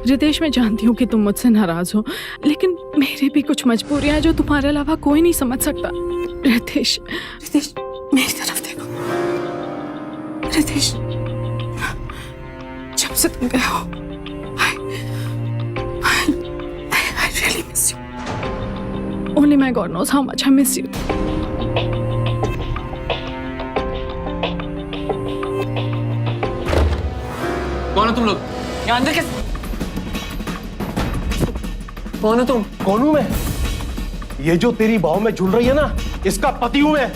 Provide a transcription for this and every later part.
रितेश, मैं जानती हूँ कि तुम मुझसे नाराज हो, लेकिन मेरी भी कुछ मजबूरियां हैं जो तुम्हारे अलावा कोई नहीं समझ सकता। रितेश, रितेश, मेरी तरफ देखो। रितेश, जब से तुम गए हो, I really miss you. Only my God knows how much I miss you. कौन हो तुम लोग? यहाँ अंदर कैसे? कौन हो तुम? कौन हूं मैं? ये जो तेरी बाहों में झूल रही है ना, इसका पति हूं मैं।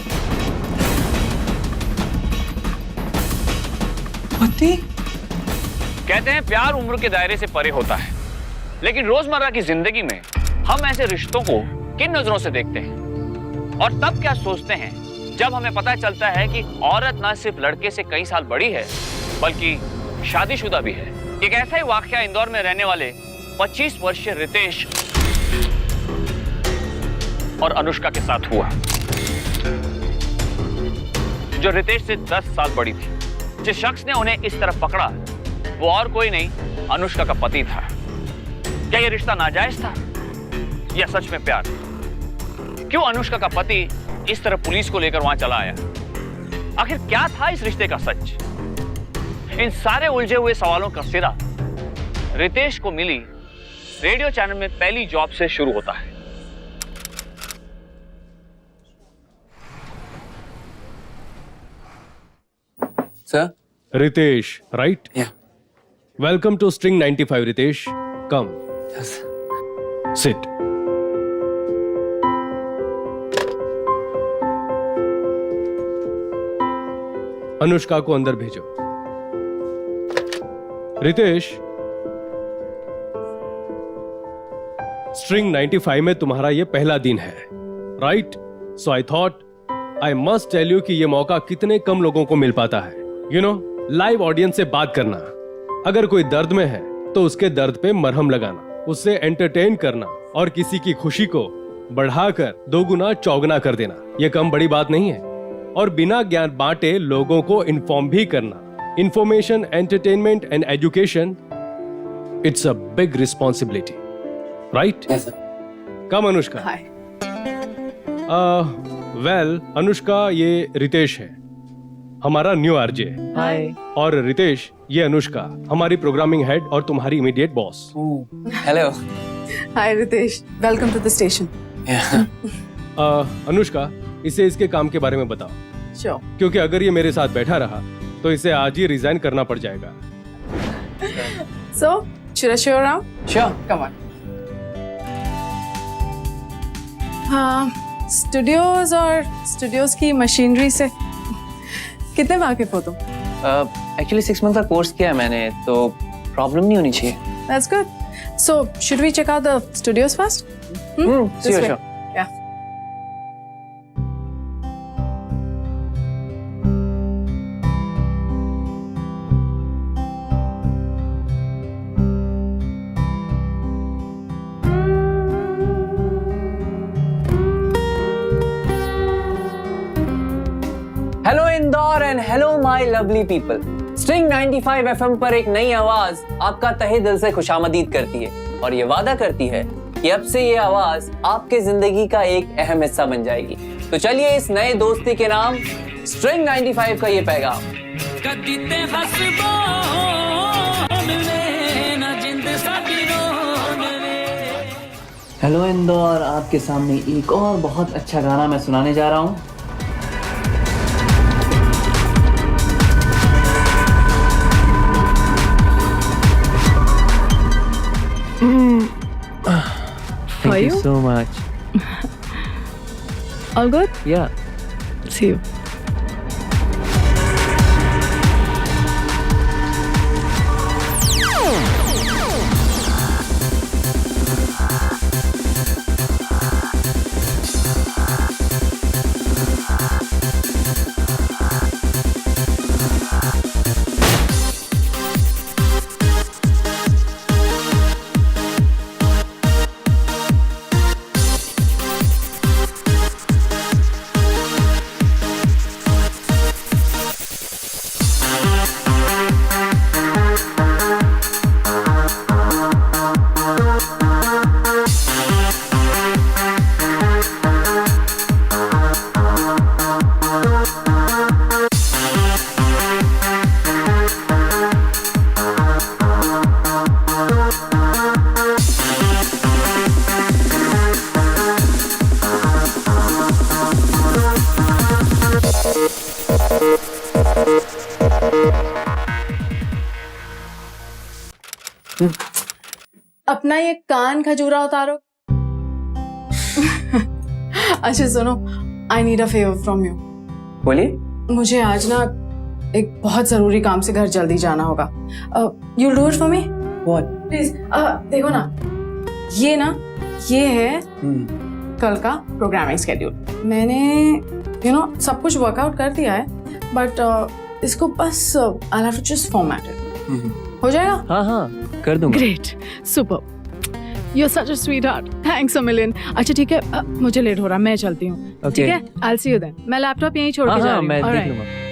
पति? कहते हैं प्यार उम्र के दायरे से परे होता है, लेकिन रोजमर्रा की जिंदगी में हम ऐसे रिश्तों को किन नजरों से देखते हैं और तब क्या सोचते हैं जब हमें पता चलता है कि औरत ना सिर्फ लड़के से कई साल बड़ी है बल्कि शादीशुदा भी है। एक ऐसा ही वाकया इंदौर में रहने वाले 25 वर्षीय रितेश और अनुष्का के साथ हुआ, जो रितेश से 10 साल बड़ी थी। जिस शख्स ने उन्हें इस तरह पकड़ा वो और कोई नहीं, अनुष्का का पति था। क्या यह रिश्ता नाजायज था या सच में प्यार? क्यों अनुष्का का पति इस तरह पुलिस को लेकर वहां चला आया? आखिर क्या था इस रिश्ते का सच? इन सारे उलझे हुए सवालों का सिरा रितेश को मिली रेडियो चैनल में पहली जॉब से शुरू होता है। Sir? Ritesh, right? Yeah. Welcome to String 95, Ritesh. Come. Yes. Sit. Anushka को अंदर भेजो। रितेश, स्ट्रिंग 95 में तुम्हारा ये पहला दिन है, right? So I thought I must tell you कि ये मौका कितने कम लोगों को मिल पाता है। यू नो, लाइव ऑडियंस से बात करना, अगर कोई दर्द में है तो उसके दर्द पे मरहम लगाना, उससे एंटरटेन करना और किसी की खुशी को बढ़ाकर दोगुना चौगुना कर देना, ये कम बड़ी बात नहीं है। और बिना ज्ञान बांटे लोगों को इन्फॉर्म भी करना। Information, entertainment and education, it's a big responsibility, right? Yes, sir. Come Anushka. Hi. Well Anushka, ये रितेश है, हमारा न्यू आरजे। Hi. और रितेश, ये अनुष्का, हमारी प्रोग्रामिंग हेड और तुम्हारी immediate boss. Hello. Hi Ritesh, welcome to the station. Yeah. Anushka, इसे इसके काम के बारे में बताओ, श्योर। क्योंकि अगर ये मेरे साथ बैठा रहा तो इसे आज ही रिजाइन करना पड़ जाएगा। सो should I show you around? Sure. Come on. हाँ, स्टूडियोज और स्टूडियोज की मशीनरी से कितने वाकिफ हो तुम? Actually 6 month का कोर्स किया है मैंने, तो प्रॉब्लम नहीं होनी चाहिए। That's good. So should we check out the studios first? This Sure, way. sure. Yeah. Hello Indore and hello my lovely people. String 95 FM पर एक नई आवाज आपका तहे दिल से खुशामदीद करती है और ये वादा करती है कि अब से ये आवाज आपके जिंदगी का एक अहम हिस्सा बन जाएगी। तो चलिए इस नए दोस्ती के नाम स्ट्रिंग 95 का ये पैगाम। हेलो इंदौर, आपके सामने एक और बहुत अच्छा गाना मैं सुनाने जा रहा हूँ। How are Thank you you? so much. All good? Yeah. See you. अपना ये कान खजूरा उतारो। अच्छा सुनो, I need a favour from you. बोलिए। मुझे आज ना एक बहुत जरूरी काम से घर जल्दी जाना होगा। You do it for me what? Please. देखो ना, ये है कल का प्रोग्रामिंग स्केड्यूल। मैंने सब कुछ वर्कआउट कर दिया है, बट इसको बस I have to just format it. हो जाएगा? हाँ कर दूंगा। Great, super, you are such a sweetheart, thanks a million. अच्छा ठीक है, मुझे लेट हो रहा है, मैं चलती हूँ। Okay. ठीक है, I will see you then. मैं लैपटॉप यहीं छोड़ के जा रही मैं हूँ। देख Alright. लूंगा।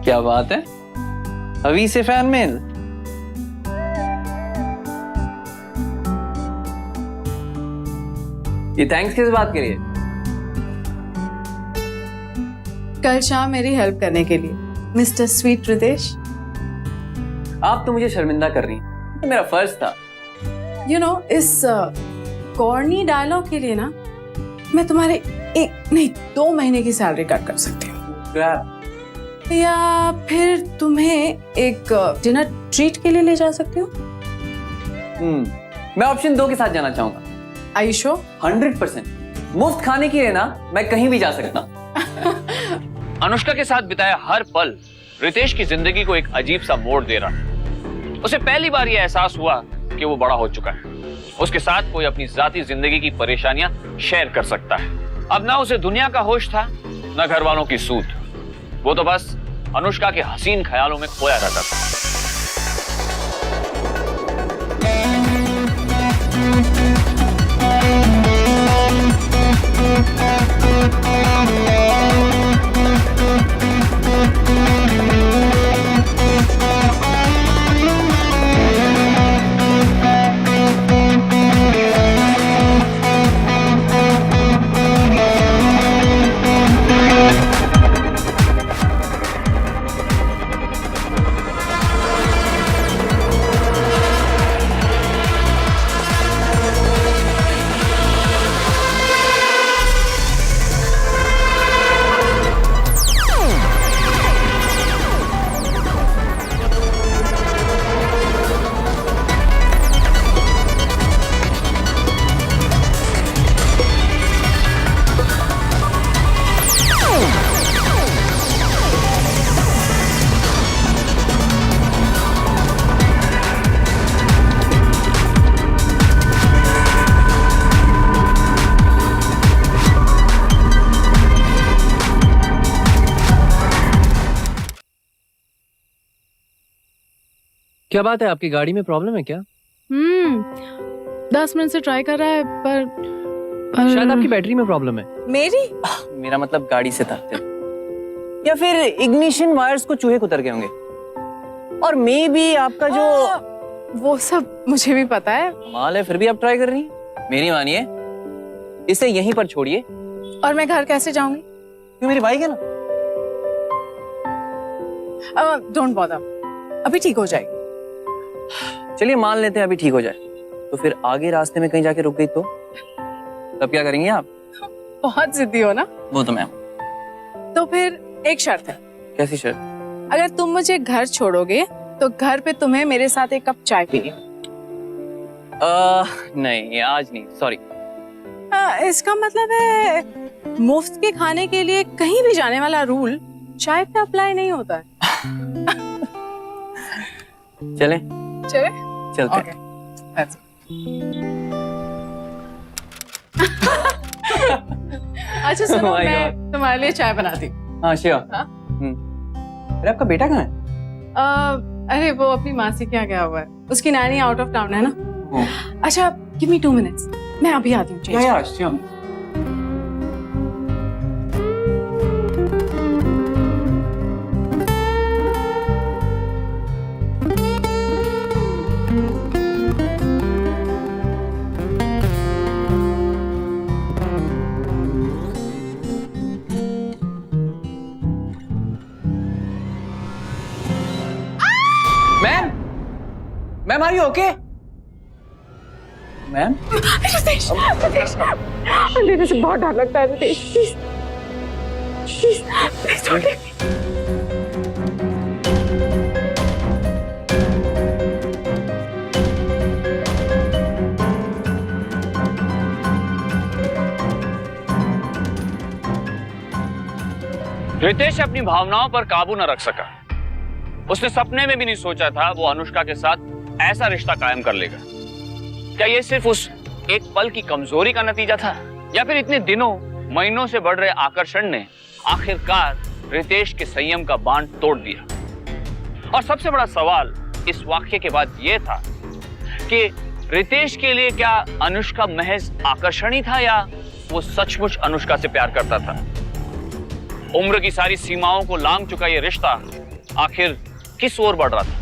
क्या बात है, अभी से फैन मेल। ये थैंक्स किस बात के लिए? कल शाम मेरी हेल्प करने के लिए, मिस्टर स्वीट रितेश। आप तो मुझे शर्मिंदा कर रही हैं, तो मेरा फर्ज था। इस कॉर्नी डायलॉग के लिए ना मैं तुम्हारे 1 नहीं 2 महीने की सैलरी कट कर सकती हूँ, या फिर तुम्हें एक डिनर ट्रीट के लिए ले जा सकती हूँ। मैं ऑप्शन 2 के साथ जाना चाहूंगा। Are you sure? 100%। मुफ्त खाने के लिए ना मैं कहीं भी जा सकता हूँ। अनुष्का के साथ बिताया हर पल रितेश की जिंदगी को एक अजीब सा मोड़ दे रहा है। उसे पहली बार यह एहसास हुआ कि वो बड़ा हो चुका है। उसके साथ कोई अपनी जाती जिंदगी की परेशानियां शेयर कर सकता है। अब ना उसे दुनिया का होश था, ना घर वालों की सूध। वो तो बस अनुष्का के हसीन ख्यालों में खोया रहता था। क्या बात है, आपकी गाड़ी में प्रॉब्लम है क्या? 10 मिनट से ट्राई कर रहा है, पर शायद आपकी बैटरी में प्रॉब्लम है। मेरी मेरा मतलब गाड़ी से था, या फिर इग्निशन वायर्स को चूहे कुतर गए होंगे, और मे बी आपका जो वो सब मुझे भी पता है। माल है, फिर भी आप ट्राई कर रही हैं। मेरी मानिए, इसे यहीं पर छोड़िए। और मैं घर कैसे जाऊंगी? क्यों, मेरी बाइक है ना। डोंट बॉदर, अभी ठीक हो जाएगी। चलिए मान लेते हैं अभी ठीक हो जाए, तो फिर आगे रास्ते में कहीं जाके रुक गई तो तब क्या करेंगे आप? बहुत जिद्दी हो ना। वो तो मैं। तो फिर एक शर्त है। कैसी शर्त? अगर तुम मुझे घर छोड़ोगे तो घर पे तुम्हें मेरे साथ 1 कप चाय पीनी। नहीं, आज नहीं, सॉरी। इसका मतलब है मुफ्त के खाने के लिए कहीं भी जाने वाला रूल चाय पे अप्लाई नहीं होता है। चले चलते Okay. That's अच्छा सुनो, Oh my मैं God. तुम्हारे लिए चाय बनाती हूँ। हाँ श्योर। हाँ? अरे आपका बेटा कहाँ है? अरे वो अपनी मासी के यहाँ गया हुआ है, उसकी नानी आउट ऑफ टाउन है ना। अच्छा गिव मी 2 मिनट्स, मैं अभी आती हूँ। Yeah sure. Ma'am, ma'am are you okay? Ma'am, Ritesh, Ritesh, अंधेरे से बहुत डर लगता है Ritesh, please please please don't take me. Ritesh अपनी भावनाओं पर काबू न रख सका। उसने सपने में भी नहीं सोचा था वो अनुष्का के साथ ऐसा रिश्ता कायम कर लेगा। क्या ये सिर्फ उस एक पल की कमजोरी का नतीजा था, या फिर इतने दिनों महीनों से बढ़ रहे आकर्षण ने आखिरकार रितेश के संयम का बांध तोड़ दिया? और सबसे बड़ा सवाल इस वाक्य के बाद यह था कि रितेश के लिए क्या अनुष्का महज आकर्षण ही था, या वो सचमुच अनुष्का से प्यार करता था? उम्र की सारी सीमाओं को लांघ चुका ये रिश्ता आखिर किस ओर बढ़ रहा था?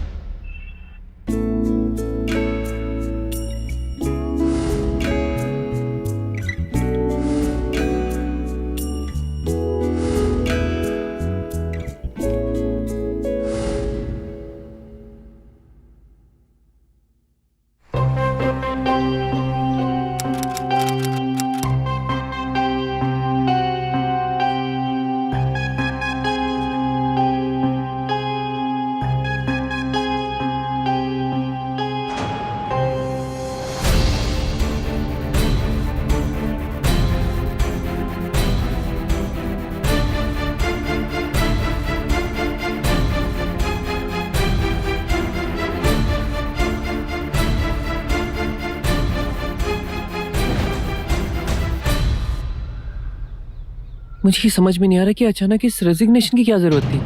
मुझे ये समझ में नहीं आ रहा कि अचानक इस रेजिग्नेशन की क्या जरूरत थी।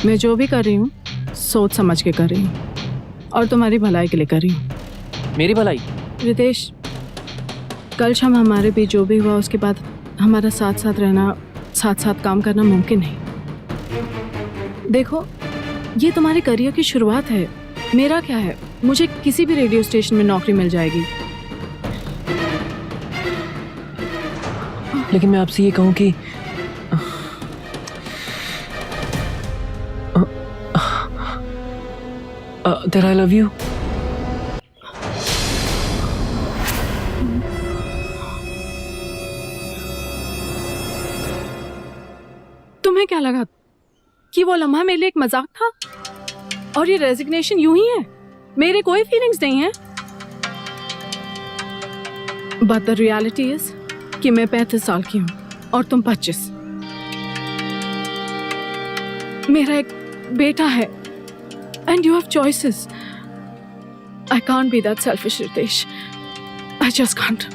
मैं जो भी कर रही हूँ सोच समझ के कर रही हूँ और तुम्हारी भलाई के लिए कर रही हूँ। मेरी भलाई? रितेश, कल शाम हमारे बीच जो भी हुआ उसके बाद हमारा साथ साथ रहना, साथ साथ काम करना मुमकिन नहीं। देखो, ये तुम्हारे करियर की शुरुआत है, मेरा क्या है? मुझे किसी भी रेडियो स्टेशन में नौकरी मिल जाएगी। लेकिन मैं आपसे ये कहूं कि that I love you. तुम्हें क्या लगा कि वो लम्हा मेरे लिए एक मजाक था और ये रेजिग्नेशन यूं ही है? मेरे कोई फीलिंग्स नहीं है। बट द रियलिटी इज कि मैं 35 साल की हूँ और तुम 25। मेरा एक बेटा है and you have choices. I can't be that selfish, Ritesh. I just can't.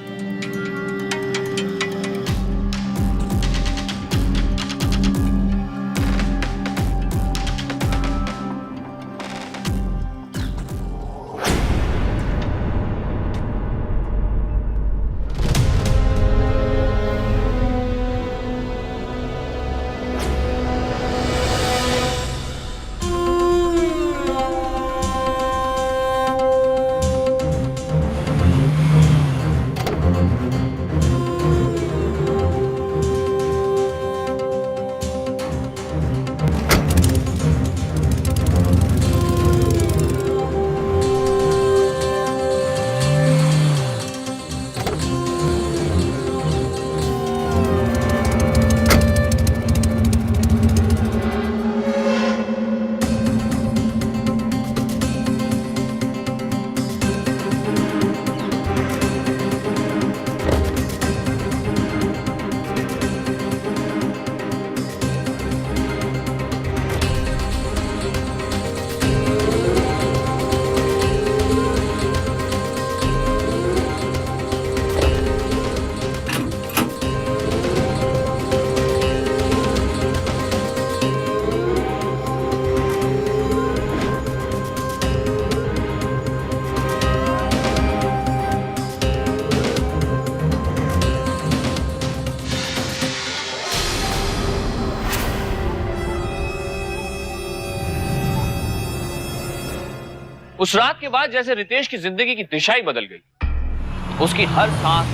उस रात के बाद जैसे रितेश की जिंदगी की दिशा ही बदल गई। उसकी हर सांस,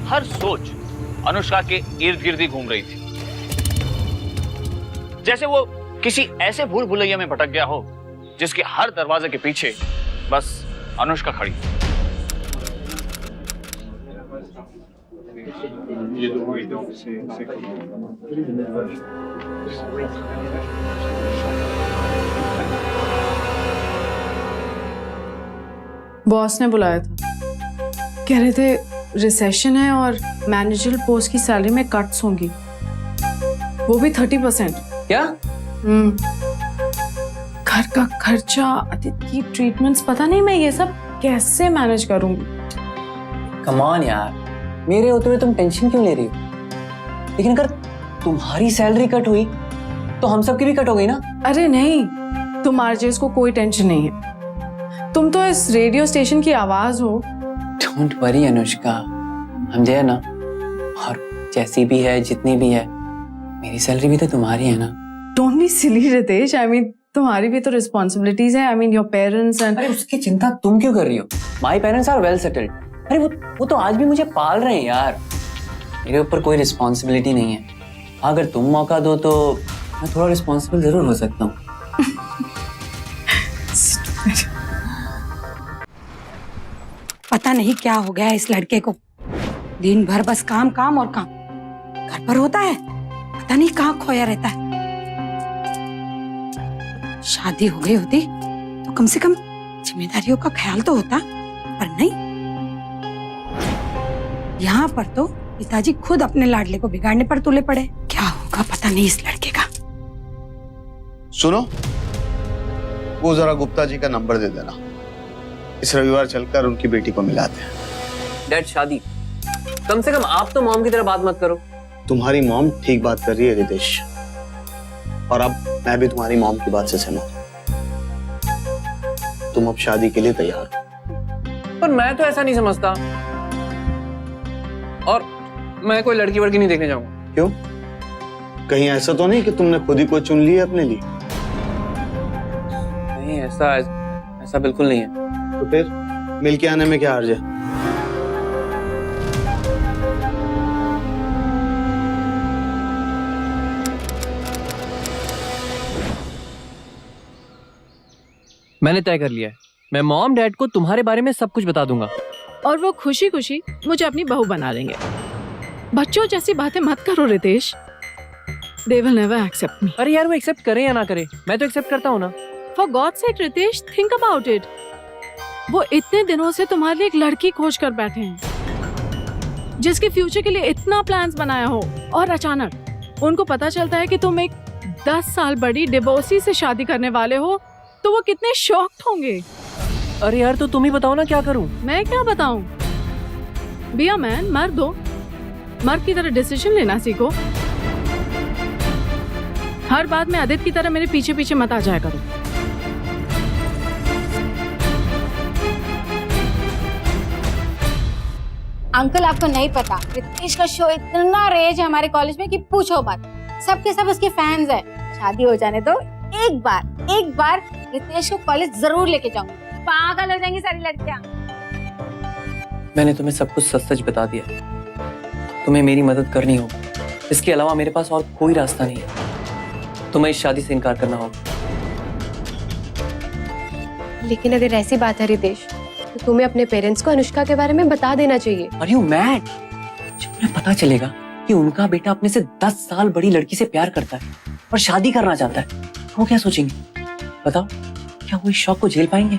हर सोच अनुष्का के इर्द गिर्द ही घूम रही थी। जैसे वो किसी ऐसे भूल भुलैया में भटक गया हो जिसके हर दरवाजे के पीछे बस अनुष्का खड़ी। बॉस ने बुलाया था, कह रहे थे रिसेशन है और मैनेजर पोस्ट की सैलरी में कट्स होंगी, वो भी 30%। क्या? घर का खर्चा, अदिति की ट्रीटमेंट्स, पता नहीं मैं ये सब कैसे मैनेज करूंगी। कम ऑन यार, मेरे होते हुए तुम टेंशन क्यों ले रही हो? लेकिन अगर तुम्हारी सैलरी कट हुई तो हम सबकी भी कट हो गई ना। अरे नहीं, तुम आरजेस को कोई टेंशन नहीं है, तुम तो इस रेडियो स्टेशन की आवाज हो। डोंट वरी अनुष्का, हम जो है ना, और जैसी भी है जितनी भी है, मेरी सैलरी भी तो तुम्हारी है ना। Don't be silly Ritesh, I mean तुम्हारी भी तो रिस्पॉन्सिबिलिटीज है, I mean your parents and. अरे उसकी चिंता तुम क्यों कर रही हो? My parents are well settled. अरे वो तो आज भी मुझे पाल रहे हैं यार, मेरे ऊपर कोई रिस्पॉन्सिबिलिटी नहीं है। अगर तुम मौका दो तो मैं थोड़ा रिस्पॉन्सिबल जरूर हो सकता हूँ। पता नहीं क्या हो गया इस लड़के को, दिन भर बस काम काम और काम। घर पर होता है, पता नहीं कहाँ खोया रहता है। शादी हो गई होती तो कम से कम जिम्मेदारियों का ख्याल तो होता, पर नहीं। यहाँ पर तो पिताजी खुद अपने लाडले को बिगाड़ने पर तुले पड़े। क्या होगा पता नहीं इस लड़के का। सुनो, वो जरा गुप्ता जी का नंबर दे देना, इस रविवार चलकर उनकी बेटी को मिलाते हैं। डैड शादी, कम से कम आप तो मॉम की तरह बात मत करो। तुम्हारी मॉम ठीक बात कर रही है रितेश, और अब मैं भी तुम्हारी मॉम की बात से सहमत हूं। तुम अब शादी के लिए तैयार हो। पर मैं तो ऐसा नहीं समझता, और मैं कोई लड़की वड़की नहीं देखने जाऊंगा। क्यों? कहीं ऐसा तो नहीं कि तुमने खुद ही कोई चुन ली है अपने लिए? नहीं, ऐसा बिल्कुल नहीं है। तो फिर मिल के आने में क्या हर्ज है? मैंने तय कर लिया है, मैं मॉम डैड को तुम्हारे बारे में सब कुछ बता दूंगा, और वो खुशी खुशी मुझे अपनी बहू बना लेंगे। बच्चों जैसी बातें मत करो Ritesh, they will never accept me। अरे यार, वो एक्सेप्ट करे या ना करे, मैं तो एक्सेप्ट करता हूँ ना। For God's sake Ritesh, think about it। वो इतने दिनों से तुम्हारे लिए एक लड़की खोज कर बैठे हैं, जिसके फ्यूचर के लिए इतना प्लान्स बनाया हो, और अचानक उनको पता चलता है कि तुम एक 10 साल बड़ी डिवोर्सी से शादी करने वाले हो, तो वो कितने शॉक्ड होंगे। अरे यार, तो तुम ही बताओ ना, क्या करूं? मैं क्या बताऊं? बी अ मैन, मर्द हो, मर्द की तरह डिसीजन लेना सीखो। हर बात में आदित्य की तरह मेरे पीछे पीछे मत आ जाया करो। अंकल आपको नहीं पता, रितेश का शो इतना रेज है हमारे कॉलेज में कि पूछो मत। सबके सब उसके फैंस हैं। शादी हो जाने दो, एक बार रितेश को कॉलेज जरूर लेके जाऊंगी। पागल हो जाएंगी सारी लड़कियां। मैंने तुम्हें सब कुछ सच सच बता दिया, तुम्हें मेरी मदद करनी होगी, इसके अलावा मेरे पास और कोई रास्ता नहीं है। तुम्हें इस शादी से इनकार करना होगा। लेकिन अगर ऐसी बात है रितेश, तो तुम्हें अपने पेरेंट्स को अनुष्का के बारे में बता देना चाहिए। Are you mad? जब उन्हें पता चलेगा कि उनका बेटा अपने से 10 साल बड़ी लड़की से प्यार करता है और शादी करना चाहता है, वो क्या सोचेंगे? बताओ, क्या वो इस शौक को झेल पाएंगे?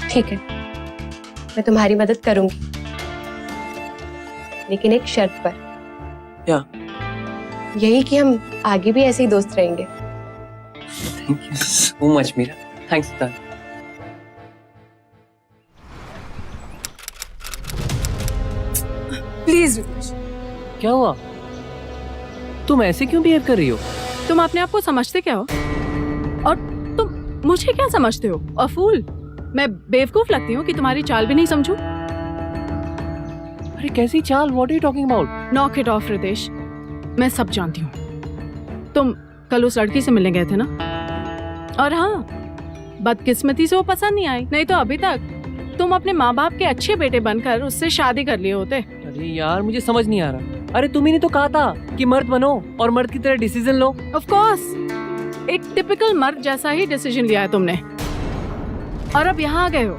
ठीक है, मैं तुम्हारी मदद करूंगी, लेकिन एक शर्त पर। क्या? यही कि हम आगे भी ऐसे ही दोस्त रहेंगे। Thank you so much Meera, thanks sir. Please Ritesh, क्या हुआ? तुम ऐसे क्यों बिहेव कर रही हो? तुम अपने आप को समझते क्या हो, और तुम मुझे क्या समझते हो? अ फूल। मैं बेवकूफ लगती हूँ कि तुम्हारी चाल भी नहीं समझूं? अरे कैसी चाल? What are you talking about? Knock it off Ritesh, मैं सब जानती हूँ। तुम कल उस लड़की से मिलने गए थे ना, और हाँ, बदकिस्मती से वो पसंद नहीं आई, नहीं तो अभी तक तुम अपने माँ बाप के अच्छे बेटे बनकर उससे शादी कर लिए होते। अरे यार मुझे समझ नहीं आ रहा। अरे तुम ही ने तो कहा था कि मर्द बनो और मर्द की तरह डिसीजन लो। ऑफ कोर्स, एक टिपिकल मर्द जैसा ही डिसीजन लिया है तुमने। और अब यहाँ आ गए हो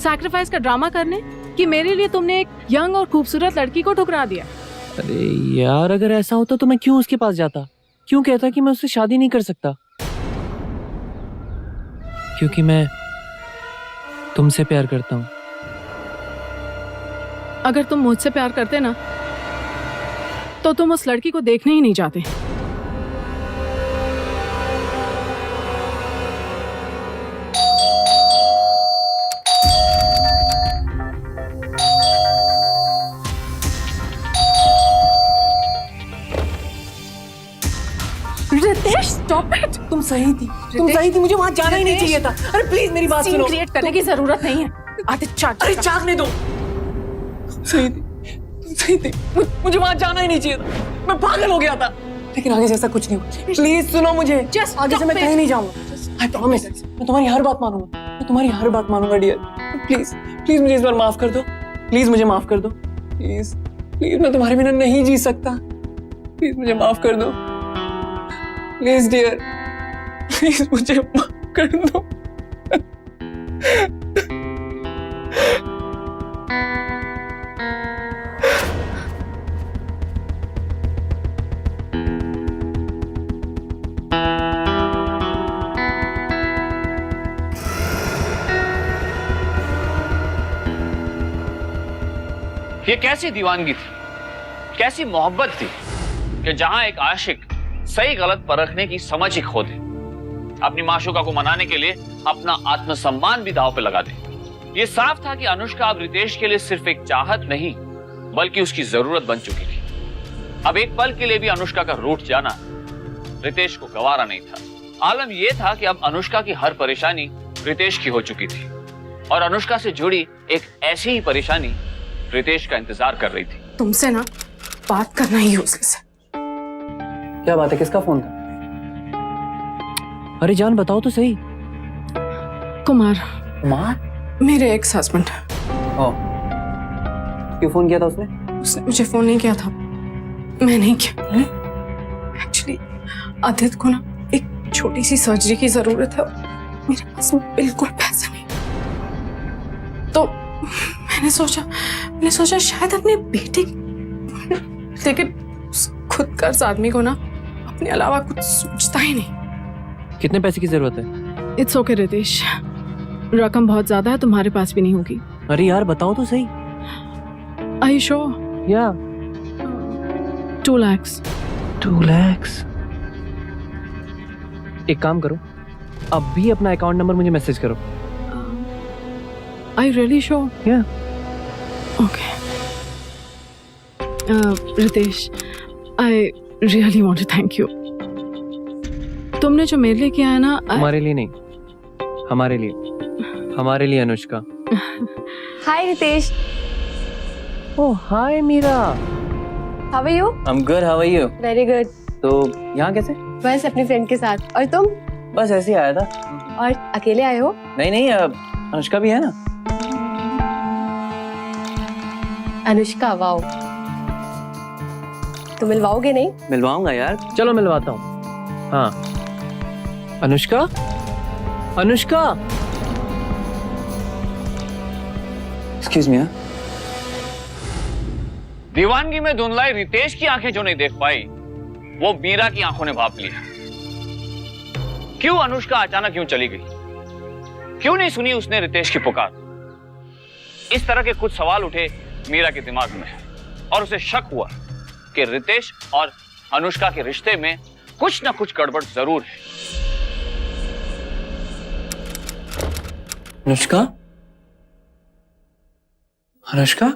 सैक्रिफाइस का ड्रामा करने कि मेरे लिए तुमने एक यंग और खूबसूरत लड़की को ठुकरा दिया। अरे यार अगर ऐसा होता तो मैं क्यों उसके पास जाता? क्यों कहता कि मैं उससे शादी नहीं कर सकता? क्योंकि मैं तुमसे प्यार करता हूँ। अगर तुम मुझसे प्यार करते ना तो तुम उस लड़की को देखने ही नहीं जाते। Ritesh, stop it. तुम सही थी, मुझे वहां जाना ही नहीं चाहिए था। अरे प्लीज मेरी बात सुनो। क्रिएट करने की जरूरत नहीं है। आते चाट। अरे चाकने दो। तुम सही थी, मुझे वहां जाना ही नहीं चाहिए था। मैं पागल हो गया था, लेकिन आगे से ऐसा कुछ नहीं होगा। प्लीज सुनो मुझे। आगे से मैं कहीं नहीं जाऊंगा। आई प्रॉमिस, मैं तुम्हारी हर बात मानूंगा डियर। प्लीज मुझे इस बार माफ कर दो। प्लीज मुझे माफ कर दो। प्लीज मैं तुम्हारे बिना नहीं जी सकता। प्लीज मुझे माफ कर दो। प्लीज डियर, प्लीज मुझे माफ कर दो। ये कैसी दीवानगी थी, कैसी मोहब्बत थी कि जहां एक आशिक सही गलत परखने की समझ ही खो दे, अपनी माशूका को मनाने के लिए अपना आत्मसम्मान भी दांव पे लगा दे। ये साफ था कि अनुष्का अब रितेश के लिए सिर्फ एक चाहत नहीं बल्कि उसकी जरूरत बन चुकी थी। अब एक पल के लिए भी अनुष्का का रूठ जाना रितेश को गवारा नहीं था। आलम यह था कि अब अनुष्का की हर परेशानी रितेश की हो चुकी थी और अनुष्का से जुड़ी एक ऐसी ही परेशानी रितेश का इंतजार कर रही थी। तुमसे ना बात करना ही यूजलेस है। क्या बात है, किसका फोन था? अरे जान बताओ तो सही। कुमार, मेरे एक्स हस्बैंड। क्यों फोन किया था उसने? उसने मुझे फोन नहीं किया था, मैं नहीं किया। एक्चुअली आदित्य को ना एक छोटी सी सर्जरी की जरूरत है, मेरे पास बिल्कुल पैसा नहीं। तो मैंने सोचा शायद अपने बेटे, लेकिन खुद कर्ज आदमी को ना अपने अलावा कुछ सोचता ही नहीं। कितने पैसे की जरूरत है? इट्स ओके रितेश, रकम बहुत ज्यादा है, तुम्हारे पास भी नहीं होगी। अरे यार बताओ तो सही। Are you sure? Yeah. 2 lakhs. 2 lakhs. एक काम करो, अब भी अपना अकाउंट नंबर मुझे मैसेज करो। Are you really sure? Yeah. Okay. Ritesh, I really want to thank you. तुमने जो मेरे लिए किया है ना, हमारे लिए नहीं, हमारे लिए Anushka. Hi Ritesh. Oh, hi Meera. How are you? I'm good, how are you? Very good. तो यहाँ कैसे? बस अपनी फ्रेंड के साथ। और तुम? बस ऐसे ही आया था। और अकेले आए हो? नहीं, अनुष्का भी है ना। अनुष्का, वाओ। तो मिलवाओगे नहीं? मिलवाऊंगा यार, चलो मिलवाता हूँ। हाँ, अनुष्का। Excuse me. दीवानगी में धुंधलाई रितेश की आंखें जो नहीं देख पाई, वो मीरा की आंखों ने भाप लिया। क्यों अनुष्का अचानक क्यों चली गई? क्यों नहीं सुनी उसने रितेश की पुकार? इस तरह के कुछ सवाल उठे मीरा के दिमाग में और उसे शक हुआ कि रितेश और अनुष्का के रिश्ते में कुछ ना कुछ गड़बड़ जरूर है। अनुष्का?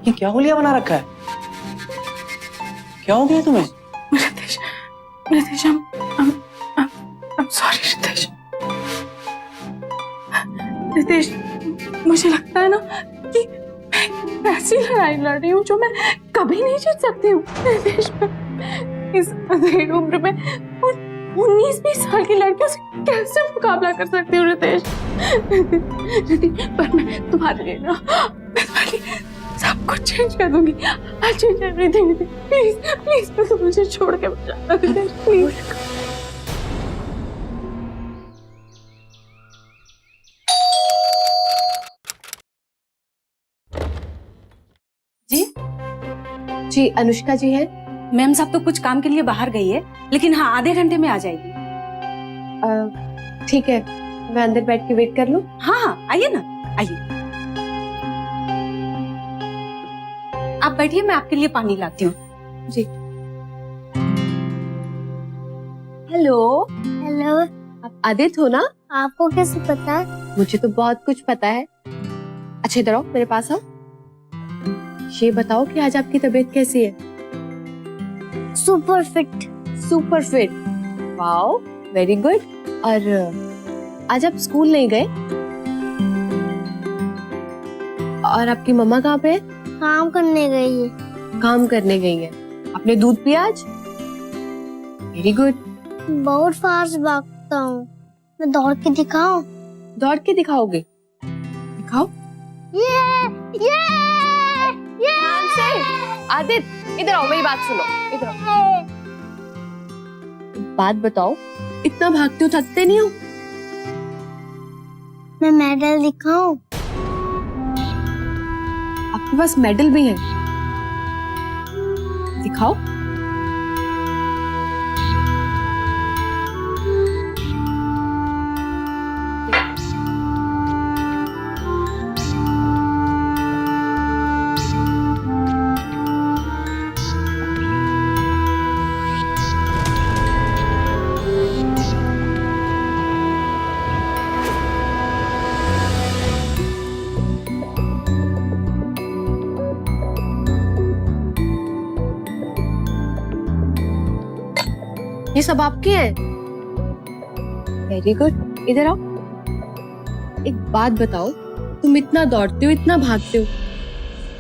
ये क्या होलिया बना रखा है? क्या हो गया तुम्हें? Ritesh, I'm sorry Ritesh. रितेश, मुझे लगता है ना कि मैं ऐसी लड़ाई लड़ रही हूँ जो मैं कभी नहीं जीत सकती हूँ। रितेश, इस अंधेरी उम्र में 19-20 साल की लड़कियों से कैसे मुकाबला कर सकती हूँ रितेश? रितेश, पर मैं तुम्हारे लिए ना सब कुछ चेंज कर दूंगी। I'll change everything. Please please तुम मुझे छोड़ के मत जाना रितेश, प्लीज। जी अनुष्का जी है। मैम साहब तो कुछ काम के लिए बाहर गई है, लेकिन हाँ आधे घंटे में आ जाएगी। ठीक है, मैं अंदर बैठ के वेट कर लूं? हाँ हाँ आइए ना, आइए। आप बैठिए, मैं आपके लिए पानी लाती हूँ। जी। हेलो, हेलो, आप आदित्य हो ना? आपको कैसे पता है? मुझे तो बहुत कुछ पता है। अच्छा इधर आओ, मेरे पास आओ। ये बताओ कि आज आपकी तबीयत कैसी है? Super fit. Super fit, wow, very good. और आज आप स्कूल नहीं गए? और आपकी मम्मा कहाँ पे है? काम करने गई है। काम करने गई है। आपने दूध पिया आज? Very good. बहुत फास्ट भागता हूँ, मैं दौड़ के दिखाऊं? दौड़ के दिखाओगे? दिखाओ। ये आदित्य इधर आओ, मेरी बात सुनो, इधर आओ। बात बताओ, इतना भागते हो, थकते नहीं हो? मैं मेडल दिखाऊं? आपके पास मेडल भी है? दिखाओ। ये सब आपके हैं? Very good. इधर आओ। एक बात बताओ, तुम इतना दौड़ते हो, इतना भागते हो,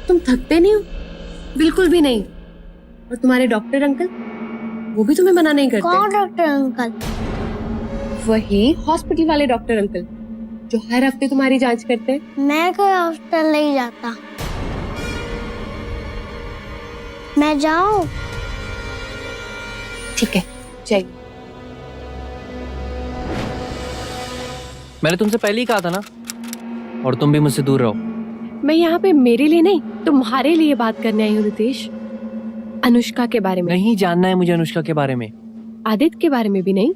तुम थकते नहीं हो? बिल्कुल भी नहीं। और तुम्हारे डॉक्टर अंकल, वो भी तुम्हें मना नहीं करते? कौन डॉक्टर अंकल? वही हॉस्पिटल वाले डॉक्टर अंकल जो हर हफ्ते तुम्हारी जांच करते हैं। मैं कोई हॉस्पिटल नहीं जाता। मैं जाऊं? ठीक है, जाइए। मैंने तुमसे पहले ही कहा था ना, और तुम भी मुझसे दूर रहो। मैं यहाँ पे मेरे लिए नहीं, तुम्हारे लिए बात करने आई हूँ रितेश। अनुष्का के बारे में नहीं जानना है मुझे अनुष्का के बारे में। आदित्य के बारे में भी नहीं।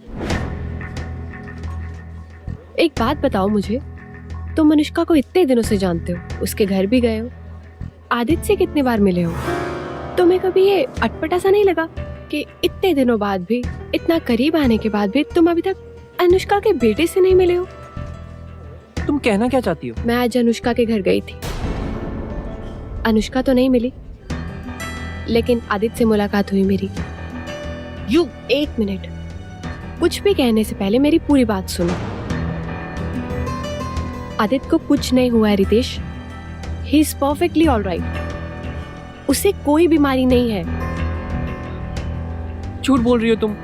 एक बात बताओ मुझे, तुम अनुष्का को इतने दिनों से जानते हो, उसके घर भी गए हो, आदित्य से कितनी बार मिले हो? तुम्हें कभी ये अटपटा सा नहीं लगा कि इतने दिनों बाद भी, इतना करीब आने के बाद भी तुम अभी तक अनुष्का के बेटे से नहीं मिले हो? तुम कहना क्या चाहती हो? मैं आज अनुष्का के घर गई थी। अनुष्का तो नहीं मिली, लेकिन आदित्य से मुलाकात हुई मेरी। यू एक मिनट, कुछ भी कहने से पहले मेरी पूरी बात सुनो। आदित्य को कुछ नहीं हुआ है Ritesh, he is perfectly alright. उसे कोई बीमारी नहीं है। झूठ बोल रही हो तुम।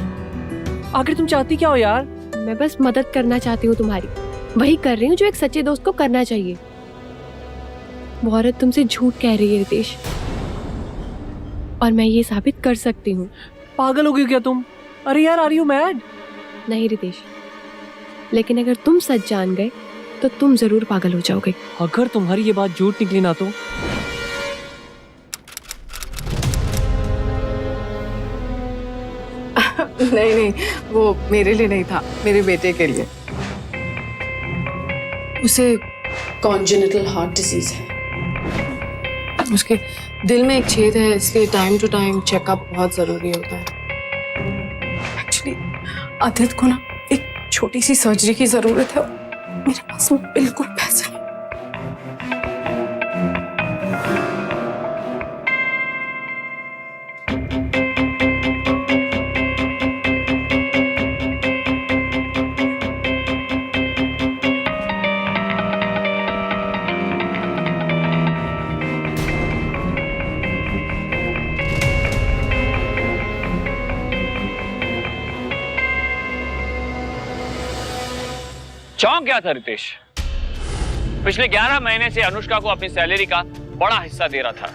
आखिर तुम चाहती क्या हो यार? मैं बस मदद करना चाहती हूँ तुम्हारी, वही कर रही हूँ जो एक सच्चे दोस्त को करना चाहिए। वो औरत तुमसे झूठ कह रही है रितेश, और मैं ये साबित कर सकती हूँ। पागल हो गई क्या तुम? अरे यार, आर यू मैड? नहीं रितेश, लेकिन अगर तुम सच जान गए तो तुम जरूर पागल हो जाओगे। अगर तुम्हारी ये बात झूठ निकली ना तो? नहीं नहीं, वो मेरे लिए नहीं था, मेरे बेटे के लिए। उसे कॉन्जेनिटल हार्ट डिजीज है, उसके दिल में एक छेद है, इसलिए टाइम टू टाइम चेकअप बहुत जरूरी होता है। एक्चुअली आदित्य को ना एक छोटी सी सर्जरी की जरूरत है, मेरे पास में बिल्कुल पैसा नहीं। चौंक गया था रितेश। पिछले 11 महीने से अनुष्का को अपनी सैलरी का बड़ा हिस्सा दे रहा था,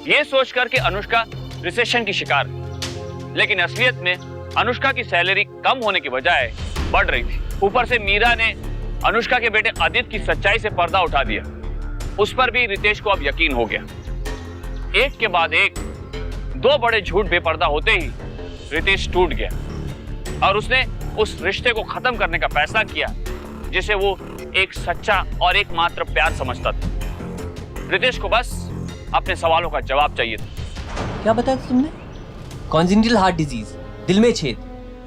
ये सोचकर कि अनुष्का रिसेशन की शिकार है। लेकिन असलियत में अनुष्का की सैलरी कम होने की बजाय बढ़ रही थी। ऊपर से मीरा ने अनुष्का के बेटे आदित्य की सच्चाई से पर्दा उठा दिया। उस पर भी रितेश को अब यकीन हो गया। एक के बाद एक 2 बड़े झूठ बेपर्दा होते ही रितेश टूट गया और उसने उस रिश्ते को खत्म करने का फैसला किया जिसे वो एक सच्चा और एकमात्र प्यार समझता था। रितेश को बस अपने सवालों का जवाब चाहिए था। क्या बताया तुमने? कॉन्जेनिटल हार्ट डिजीज, दिल में छेद,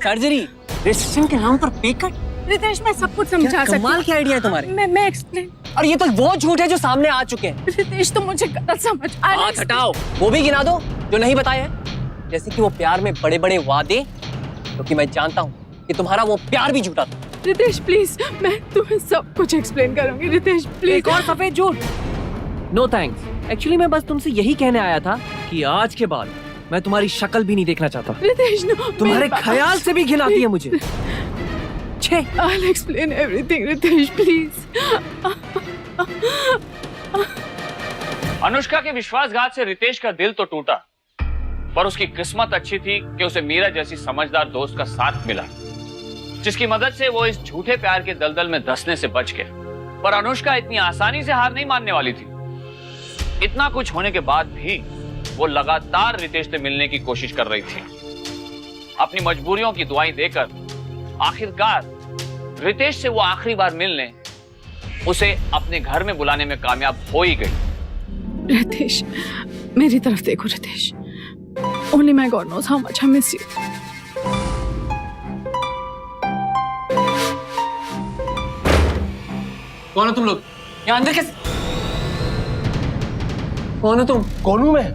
सर्जरी, रिसेशन के नाम पर पे कट। रितेश मैं सब कुछ समझा सकती हूँ। कमाल के आइडिया है तुम्हारे। मैं एक्सप्लेन। और ये तो वो झूठ है जो सामने आ चुके हैं। रितेश तो मुझे गलत समझ। हाथ हटाओ, वो भी गिना दो जो नहीं बताए हैं। जैसे कि वो प्यार में बड़े बड़े वादे, क्योंकि मैं जानता हूँ कि तुम्हारा वो प्यार भी झूठा था। रितेश प्लीज, मैं तुम्हें सब कुछ एक्सप्लेन करूंगी। रितेश प्लीज। एक और सफेद झूठ। नो थैंक्स, एक्चुअली मैं बस तुमसे यही कहने आया था कि आज के बाद मैं तुम्हारी शक्ल भी नहीं देखना चाहता। रितेश नो, तुम्हारे ख्याल से भी घिन आती है मुझे। I'll explain everything, Ritesh please. Anushka के विश्वासघात से रितेश का दिल तो टूटा, पर उसकी किस्मत अच्छी थी कि उसे मीरा जैसी समझदार दोस्त का साथ मिला, जिसकी मदद से वो इस झूठे प्यार के दलदल में धंसने से बच गया। पर अनुष्का इतनी आसानी से हार नहीं मानने वाली थी। इतना कुछ होने के बाद भी वो लगातार रितेश से मिलने की कोशिश कर रही थी। अपनी मजबूरियों की दुआएं देकर आखिरकार रितेश से वो आखिरी बार मिलने उसे अपने घर में बुलाने में कामयाब हो ही गई। रितेश, मेरी तरफ देखो Ritesh. Only my God knows how much I miss you. कौन हो तुम लोग? यहाँ अंदर कैसे? कौन हो तुम? कौन हूं मैं?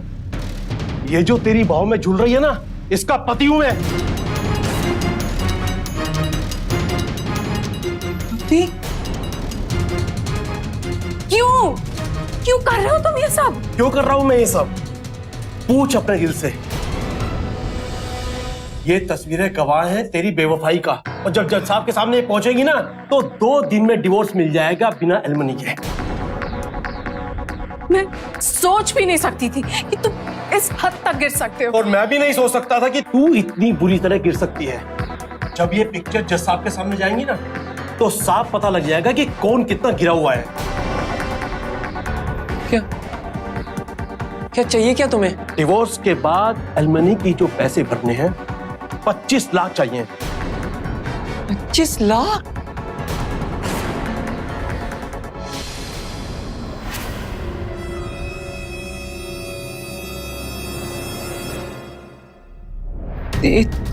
ये जो तेरी बाहों में झूल रही है ना, इसका पति हूं मैं। क्यों क्यों कर रहे हो तुम ये सब? क्यों कर रहा हूं मैं ये सब? पूछ अपने दिल से। ये तस्वीरें गवाह हैं तेरी बेवफाई का, और जब जज साहब के सामने पहुंचेगी ना तो 2 दिन में डिवोर्स मिल जाएगा बिना एलिमनी के। मैं सोच भी नहीं सकती थी कि तुम इस हद तक गिर सकते हो। और मैं भी नहीं सोच सकता था कि तू इतनी बुरी तरह गिर सकती है। जब ये पिक्चर जज साहब के सामने जाएंगी ना तो साफ पता लग जाएगा कि कौन कितना गिरा हुआ है। क्या चाहिए क्या तुम्हें? डिवोर्स के बाद एलिमनी की जो पैसे भरने हैं 25 लाख चाहिए। 25 लाख?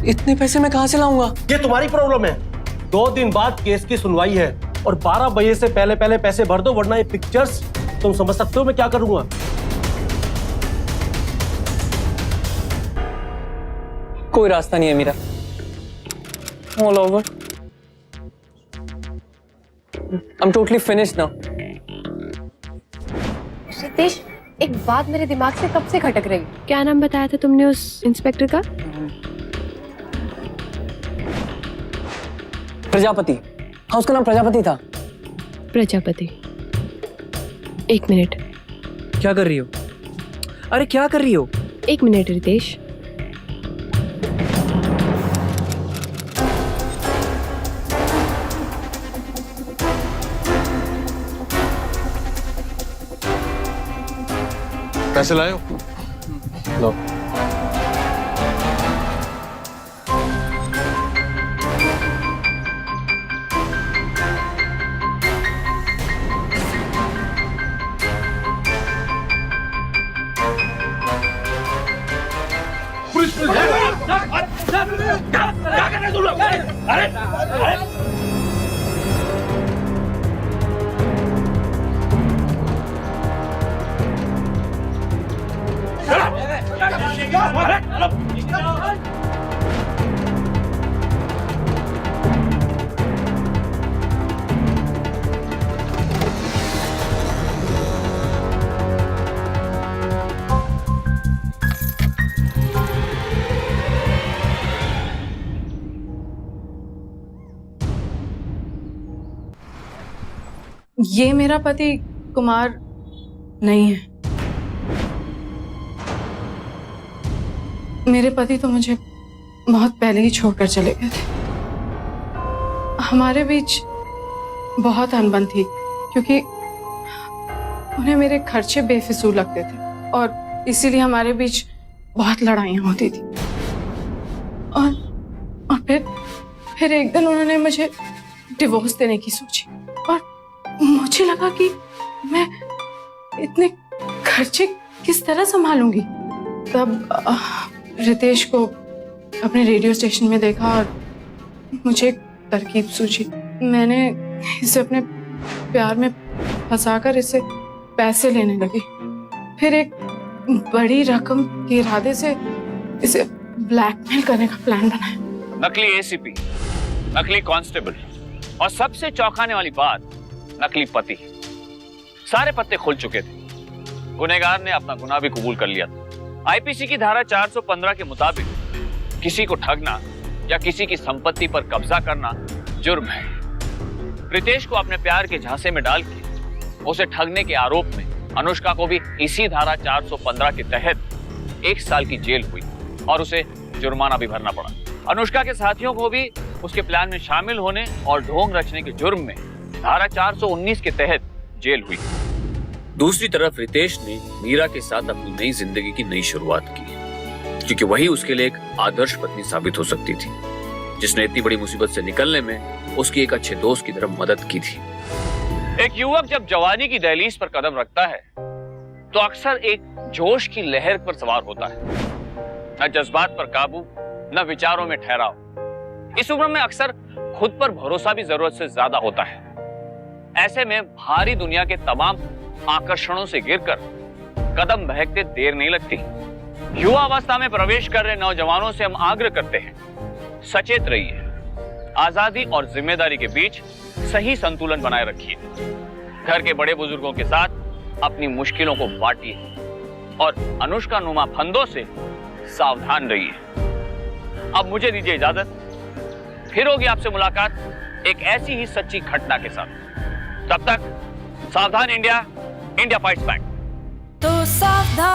इतने पैसे मैं कहां से लाऊंगा? ये तुम्हारी प्रॉब्लम है। 2 दिन बाद केस की सुनवाई है और 12 बजे से पहले पैसे भर दो, वरना ये पिक्चर्स तुम समझ सकते हो मैं क्या करूंगा। कोई रास्ता नहीं है मेरा। All over. I'm totally finished now. Ritesh, एक बात मेरे दिमाग से कब से खटक रही। क्या नाम बताया था तुमने उस इंस्पेक्टर का? प्रजापति। हाँ, उसका नाम प्रजापति था। प्रजापति। 1 मिनट। क्या कर रही हो? अरे क्या कर रही हो? 1 मिनट रितेश। पैसे लाए हो? लो। ये मेरा पति कुमार नहीं है। मेरे पति तो मुझे बहुत पहले ही छोड़कर चले गए थे। हमारे बीच बहुत अनबन थी क्योंकि उन्हें मेरे खर्चे बेफिजूल लगते थे और इसीलिए हमारे बीच बहुत लड़ाइयाँ होती थी। और फिर एक दिन उन्होंने मुझे डिवोर्स देने की सोची और मुझे लगा कि मैं इतने खर्चे किस तरह संभालूंगी। तब रितेश को अपने रेडियो स्टेशन में देखा और मुझे एक तरकीब सूझी। मैंने इसे अपने प्यार में फंसाकर इससे पैसे लेने लगी। फिर एक बड़ी रकम के इरादे से इसे ब्लैकमेल करने का प्लान बनाया। नकली एसीपी, नकली कांस्टेबल और सबसे चौंकाने वाली बात, नकली पति। सारे पत्ते खुल चुके थे। गुनहगार ने अपना गुनाह भी कबूल कर लिया था। आईपीसी की धारा 415 के मुताबिक किसी को ठगना या किसी की संपत्ति पर कब्जा करना जुर्म है। रितेश को अपने प्यार के झांसे में डाल के उसे ठगने के आरोप में अनुष्का को भी इसी धारा 415 के तहत 1 साल की जेल हुई और उसे जुर्माना भी भरना पड़ा। अनुष्का के साथियों को भी उसके प्लान में शामिल होने और ढोंग रचने के जुर्म में धारा 419 के तहत जेल हुई। दूसरी तरफ रितेश ने मीरा के साथ अपनी नई जिंदगी की नई शुरुआत की, क्योंकि वही उसके लिए एक आदर्श पत्नी साबित हो सकती थी, जिसने इतनी बड़ी मुसीबत से निकलने में उसकी एक अच्छे दोस्त की तरफ मदद की थी। एक युवक जब जवानी की दहलीज पर कदम रखता है तो अक्सर एक जोश की लहर पर सवार होता है। न जज्बात पर काबू, न विचारों में ठहराव। इस उम्र में अक्सर खुद पर भरोसा भी जरूरत से ज्यादा होता है। ऐसे में भारी दुनिया के तमाम आकर्षणों से गिरकर कदम बहकते देर नहीं लगती। युवा अवस्था में प्रवेश कर रहे नौजवानों से हम आग्रह करते हैं, सचेत रहिए। आजादी और जिम्मेदारी के बीच सही संतुलन बनाए रखिए। घर के बड़े बुजुर्गों के साथ अपनी मुश्किलों को बांटिए और अनुष्का नुमा फंदों से सावधान रहिए। अब मुझे दीजिए इजाजत, फिर होगी आपसे मुलाकात एक ऐसी ही सच्ची घटना के साथ। तब तक सावधान इंडिया, इंडिया फाइट्स बैक। तो सावधान